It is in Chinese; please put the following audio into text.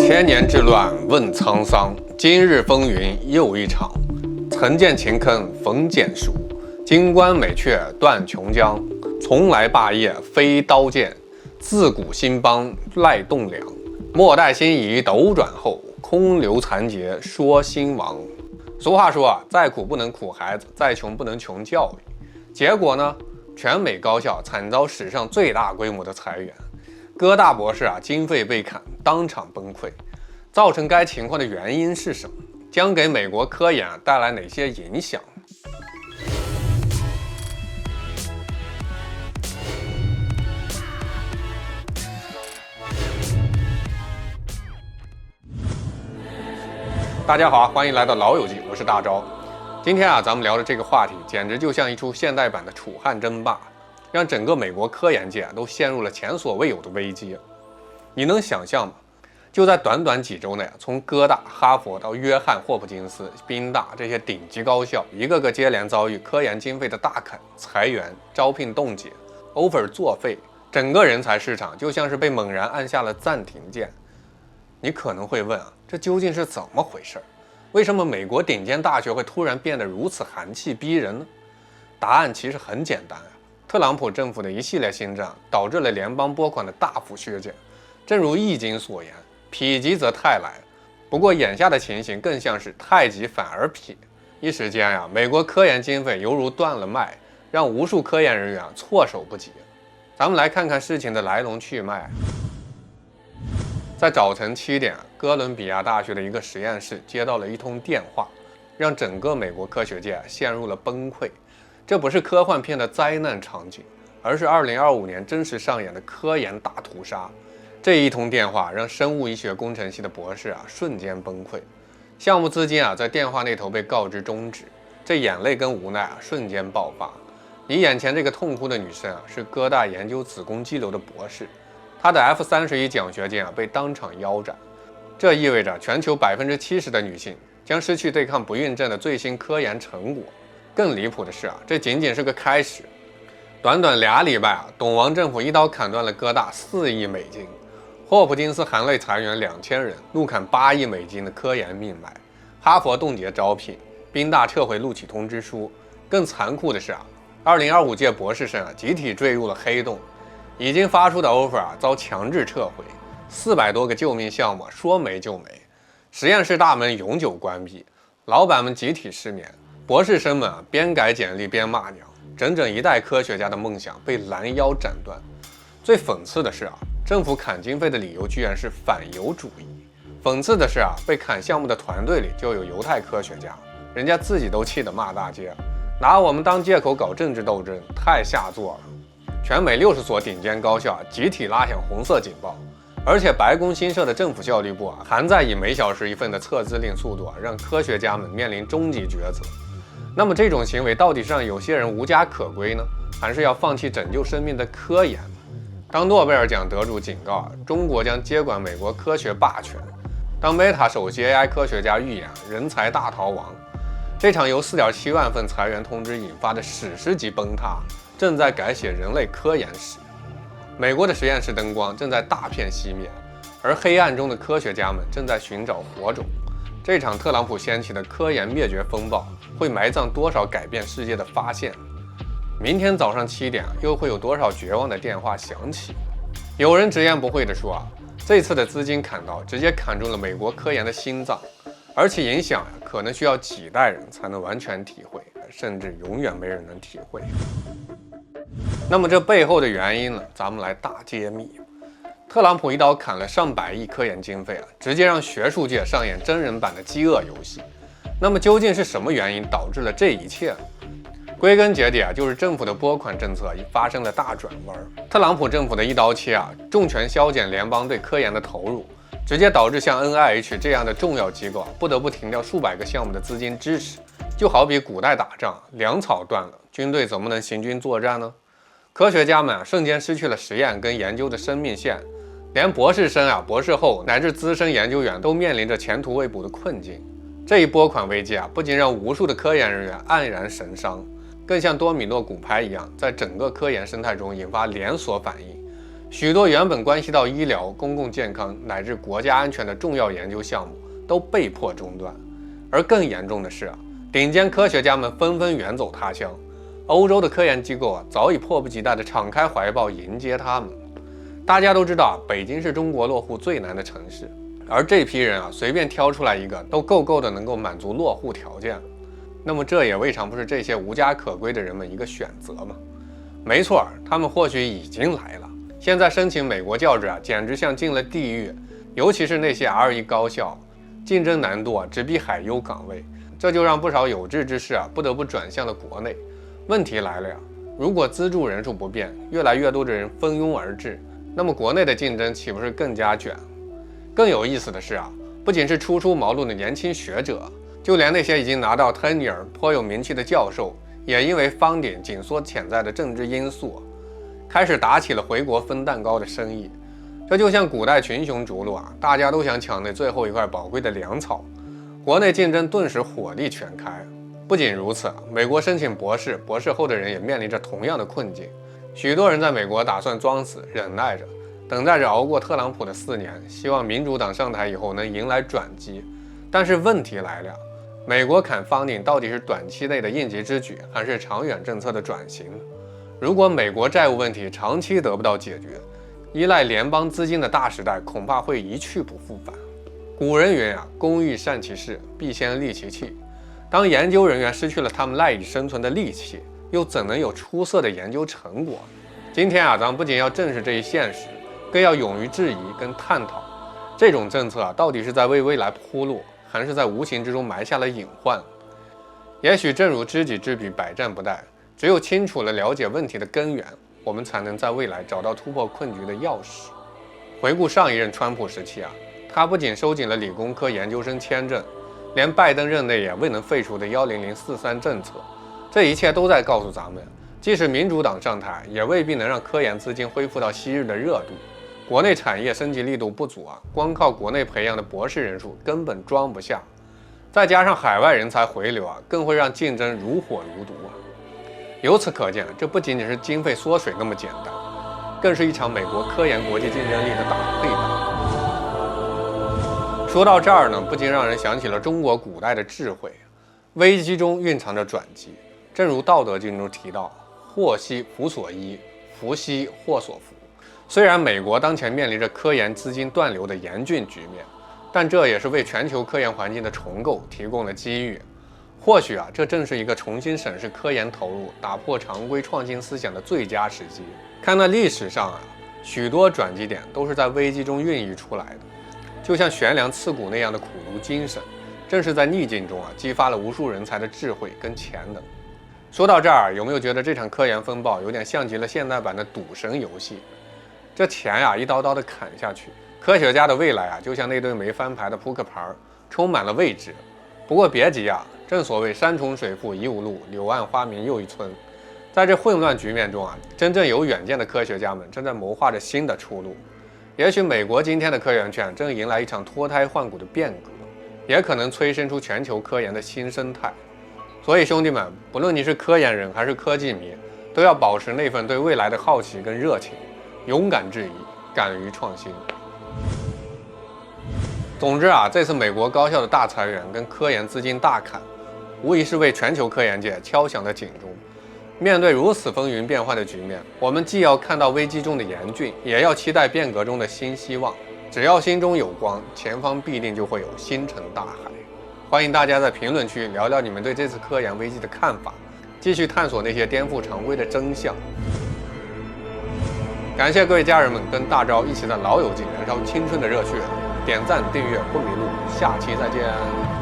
千年之乱问沧桑，今日风云又一场。曾见秦坑逢简熟，金冠美阙断琼浆。从来霸业非刀剑，自古兴邦赖栋梁。莫待新夷斗转后，空留残节说兴亡。俗话说啊，再苦不能苦孩子，再穷不能穷教育。结果呢，全美高校惨遭史上最大规模的裁员，哥大博士经费被砍，当场崩溃。造成该情况的原因是什么？将给美国科研带来哪些影响？大家好，欢迎来到老友记，我是大钊。今天咱们聊的这个话题，简直就像一出现代版的楚汉争霸，让整个美国科研界都陷入了前所未有的危机。你能想象吗？就在短短几周内，从哥大、哈佛到约翰霍普金斯、宾大这些顶级高校，一个个接连遭遇科研经费的大砍、裁员、招聘冻结、offer 作废，整个人才市场就像是被猛然按下了暂停键。你可能会问这究竟是怎么回事？为什么美国顶尖大学会突然变得如此寒气逼人呢？答案其实很简单特朗普政府的一系列新政导致了联邦拨款的大幅削减。正如易经所言，否极则泰来。不过眼下的情形更像是太极反而否。一时间美国科研经费犹如断了脉，让无数科研人员措手不及。咱们来看看事情的来龙去脉。在早晨7点，哥伦比亚大学的一个实验室接到了一通电话，让整个美国科学界陷入了崩溃。这不是科幻片的灾难场景，而是2025年真实上演的科研大屠杀。这一通电话让生物医学工程系的博士瞬间崩溃，项目资金在电话那头被告知终止，这眼泪跟无奈瞬间爆发。你眼前这个痛哭的女生是哥大研究子宫肌瘤的博士，她的 F31奖学金被当场腰斩。这意味着全球70%的女性将失去对抗不孕症的最新科研成果。更离谱的是这仅仅是个开始。短短2礼拜董王政府一刀砍断了哥大4亿美金，霍普金斯含泪裁员2000人，怒砍8亿美金的科研命脉。哈佛冻结招聘，宾大撤回录取通知书。更残酷的是2025届博士生集体坠入了黑洞，已经发出的 offer 遭强制撤回，400多个救命项目说没就没，实验室大门永久关闭，老板们集体失眠，博士生们边改简历边骂娘，整整一代科学家的梦想被拦腰斩断。最讽刺的是政府砍经费的理由居然是反犹主义。讽刺的是被砍项目的团队里就有犹太科学家，人家自己都气得骂大街，拿我们当借口搞政治斗争，太下作了。全美60所顶尖高校集体拉响红色警报，而且白宫新设的政府效率部还在以每小时1份的测资令速度让科学家们面临终极抉择。那么这种行为到底是让有些人无家可归呢，还是要放弃拯救生命的科研？当诺贝尔奖得主警告中国将接管美国科学霸权，当 Meta 首席 AI 科学家预言人才大逃亡，这场由4.7万份裁员通知引发的史诗级崩塌正在改写人类科研史。美国的实验室灯光正在大片熄灭，而黑暗中的科学家们正在寻找火种。这场特朗普掀起的科研灭绝风暴会埋葬多少改变世界的发现？明天早上7点又会有多少绝望的电话响起？有人直言不讳地说这次的资金砍刀直接砍中了美国科研的心脏，而且影响可能需要几代人才能完全体会，甚至永远没人能体会。那么这背后的原因呢？咱们来大揭秘。特朗普一刀砍了上百亿科研经费直接让学术界上演真人版的饥饿游戏。那么究竟是什么原因导致了这一切呢？归根结底就是政府的拨款政策发生了大转弯。特朗普政府的一刀切重拳削减联邦对科研的投入，直接导致像 NIH 这样的重要机构不得不停掉数百个项目的资金支持。就好比古代打仗，粮草断了，军队怎么能行军作战呢？科学家们瞬间失去了实验跟研究的生命线，连博士生博士后乃至资深研究员都面临着前途未卜的困境。这一拨款危机不仅让无数的科研人员黯然神伤，更像多米诺骨牌一样，在整个科研生态中引发连锁反应，许多原本关系到医疗、公共健康乃至国家安全的重要研究项目都被迫中断。而更严重的是顶尖科学家们纷纷远走他乡，欧洲的科研机构早已迫不及待地敞开怀抱迎接他们。大家都知道北京是中国落户最难的城市，而这批人随便挑出来一个都够的能够满足落户条件。那么这也未尝不是这些无家可归的人们一个选择吗？没错，他们或许已经来了。现在申请美国教职简直像进了地狱，尤其是那些 R1 高校，竞争难度直逼海优岗位，这就让不少有志之士不得不转向了国内。问题来了如果资助人数不变，越来越多的人蜂拥而至，那么国内的竞争岂不是更加卷？更有意思的是不仅是初出茅庐的年轻学者，就连那些已经拿到 tenure 颇有名气的教授，也因为funding紧缩潜在的政治因素，开始打起了回国分蛋糕的生意。这就像古代群雄逐鹿大家都想抢那最后一块宝贵的粮草，国内竞争顿时火力全开。不仅如此，美国申请博士后的人也面临着同样的困境。许多人在美国打算装死，忍耐着，等待着熬过特朗普的4年，希望民主党上台以后能迎来转机。但是问题来了，美国砍funding到底是短期内的应急之举，还是长远政策的转型？如果美国债务问题长期得不到解决，依赖联邦资金的大时代恐怕会一去不复返。古人云工欲善其事，必先利其器。当研究人员失去了他们赖以生存的利器，又怎能有出色的研究成果？今天咱们不仅要正视这一现实，更要勇于质疑跟探讨，这种政策到底是在为未来铺路，还是在无形之中埋下了隐患？也许正如知己知彼，百战不殆，只有清楚了了解问题的根源，我们才能在未来找到突破困局的钥匙。回顾上一任川普时期他不仅收紧了理工科研究生签证，连拜登任内也未能废除的10043政策，这一切都在告诉咱们，即使民主党上台，也未必能让科研资金恢复到昔日的热度。国内产业升级力度不足光靠国内培养的博士人数根本装不下，再加上海外人才回流更会让竞争如火如荼由此可见，这不仅仅是经费缩水那么简单，更是一场美国科研国际竞争力的大溃败。说到这儿呢，不禁让人想起了中国古代的智慧，危机中蕴藏着转机。正如《道德经》中提到，祸兮福所依，福兮祸所伏。虽然美国当前面临着科研资金断流的严峻局面，但这也是为全球科研环境的重构提供了机遇。或许这正是一个重新审视科研投入、打破常规创新思想的最佳时机。看到历史上许多转机点都是在危机中孕育出来的，就像悬梁刺股那样的苦读精神，正是在逆境中激发了无数人才的智慧跟潜能。说到这儿，有没有觉得这场科研风暴有点像极了现代版的赌神游戏？这钱一刀刀的砍下去，科学家的未来就像那堆没翻牌的扑克牌，充满了未知。不过别急正所谓山重水复疑无路，柳暗花明又一村。在这混乱局面中真正有远见的科学家们正在谋划着新的出路。也许美国今天的科研圈正迎来一场脱胎换骨的变革，也可能催生出全球科研的新生态。所以兄弟们，不论你是科研人还是科技迷，都要保持那份对未来的好奇跟热情，勇敢质疑，敢于创新。总之这次美国高校的大裁员跟科研资金大砍，无疑是为全球科研界敲响了警钟。面对如此风云变幻的局面，我们既要看到危机中的严峻，也要期待变革中的新希望。只要心中有光，前方必定就会有星辰大海。欢迎大家在评论区聊聊你们对这次科研危机的看法，继续探索那些颠覆常规的真相。感谢各位家人们跟大招一起在老友记燃烧青春的热血，点赞订阅不迷路，下期再见。